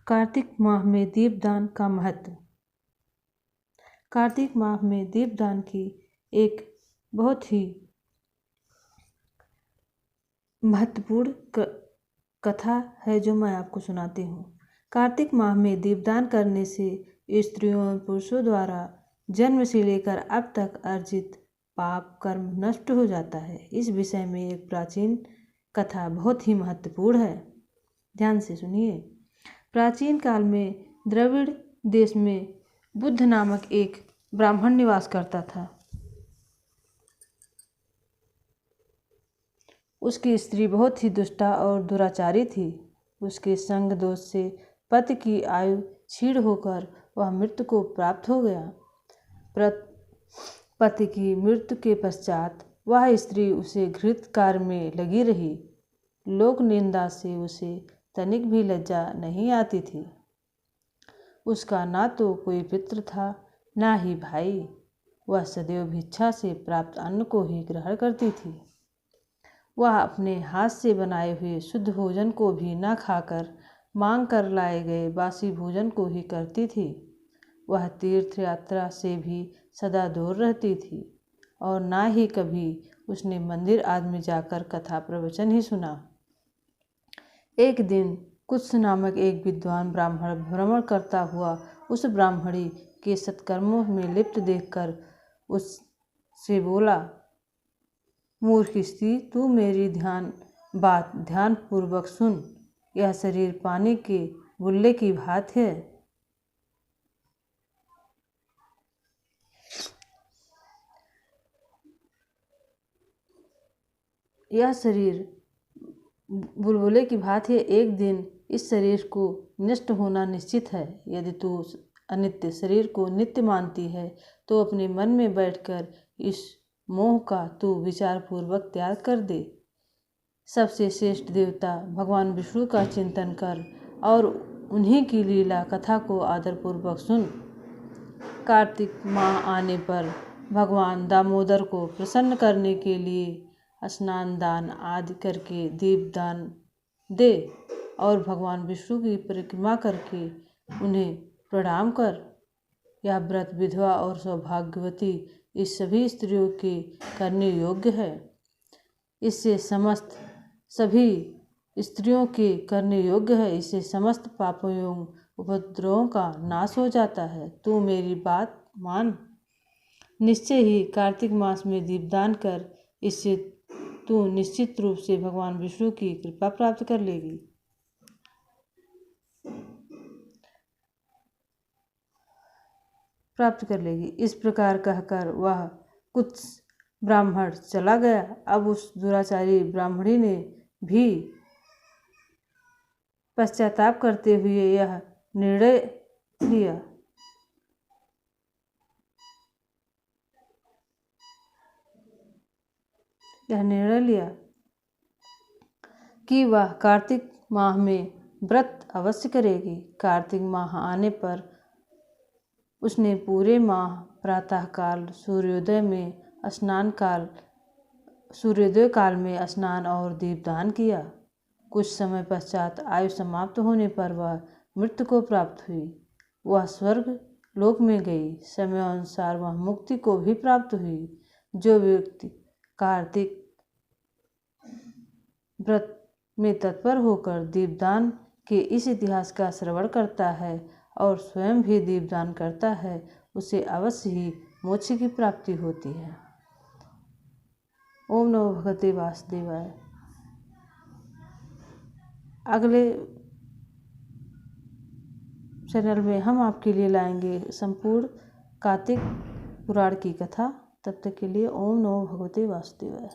कार्तिक माह में दीपदान का महत्व। कार्तिक माह में दीपदान की एक बहुत ही महत्वपूर्ण कथा है जो मैं आपको सुनाती हूँ। कार्तिक माह में दीपदान करने से स्त्रियों और पुरुषों द्वारा जन्म से लेकर अब तक अर्जित पाप कर्म नष्ट हो जाता है। इस विषय में एक प्राचीन कथा बहुत ही महत्वपूर्ण है, ध्यान से सुनिए। प्राचीन काल में द्रविड़ देश में बुद्ध नामक एक ब्राह्मण निवास करता था। उसकी स्त्री बहुत ही दुष्टा और दुराचारी थी। उसके संग दोष से पति की आयु क्षीण होकर वह मृत्यु को प्राप्त हो गया। पति की मृत्यु के पश्चात वह स्त्री उसे घृत कार्य में लगी रही। लोक निंदा से उसे तनिक भी लज्जा नहीं आती थी। उसका ना तो कोई पितृ था, ना ही भाई। वह सदैव भिक्षा से प्राप्त अन्न को ही ग्रहण करती थी। वह अपने हाथ से बनाए हुए शुद्ध भोजन को भी न खाकर मांग कर लाए गए बासी भोजन को ही करती थी। वह तीर्थ यात्रा से भी सदा दूर रहती थी और ना ही कभी उसने मंदिर आदि में जाकर कथा प्रवचन ही सुना। एक दिन कुत्स नामक एक विद्वान ब्राह्मण भ्रमण करता हुआ उस ब्राह्मणी के सत्कर्मों में लिप्त देखकर उससे बोला, मूर्ख स्त्री, तू मेरी बात ध्यान पूर्वक सुन। यह शरीर पानी के बुल्ले की भांति है। यह शरीर बुलबुले की भांति है। एक दिन इस शरीर को नष्ट होना निश्चित है। यदि तू अनित्य शरीर को नित्य मानती है तो अपने मन में बैठकर इस मोह का तू विचार पूर्वक त्याग कर दे। सबसे श्रेष्ठ देवता भगवान विष्णु का चिंतन कर और उन्हीं की लीला कथा को आदरपूर्वक सुन। कार्तिक माह आने पर भगवान दामोदर को प्रसन्न करने के लिए स्नान दान आदि करके दीपदान दे और भगवान विष्णु की परिक्रमा करके उन्हें प्रणाम कर। यह व्रत विधवा और सौभाग्यवती इस सभी स्त्रियों के करने योग्य है। इससे समस्त सभी स्त्रियों के करने योग्य है। इससे समस्त पापों एवं उपद्रवों का नाश हो जाता है। तू मेरी बात मान, निश्चय ही कार्तिक मास में दीपदान कर। इससे तू निश्चित रूप से भगवान विष्णु की कृपा प्राप्त कर लेगी। इस प्रकार कहकर वह कुछ ब्राह्मण चला गया। अब उस दुराचारी ब्राह्मणी ने भी पश्चाताप करते हुए यह निर्णय लिया कि वह कार्तिक माह में व्रत अवश्य करेगी। कार्तिक माह आने पर उसने पूरे माह प्रातःकाल सूर्योदय काल में स्नान और दीपदान किया। कुछ समय पश्चात आयु समाप्त होने पर वह मृत्यु को प्राप्त हुई। वह स्वर्ग लोक में गई। समय अनुसार वह मुक्ति को भी प्राप्त हुई। जो व्यक्ति कार्तिक व्रत में तत्पर होकर दीपदान के इस इतिहास का श्रवण करता है और स्वयं भी दीपदान करता है, उसे अवश्य ही मोक्ष की प्राप्ति होती है। ओम नमो भगवते वासुदेवाय। अगले चैनल में हम आपके लिए लाएंगे संपूर्ण कार्तिक पुराण की कथा। तब तक के लिए ओम नमो भगवते वासुदेवाय।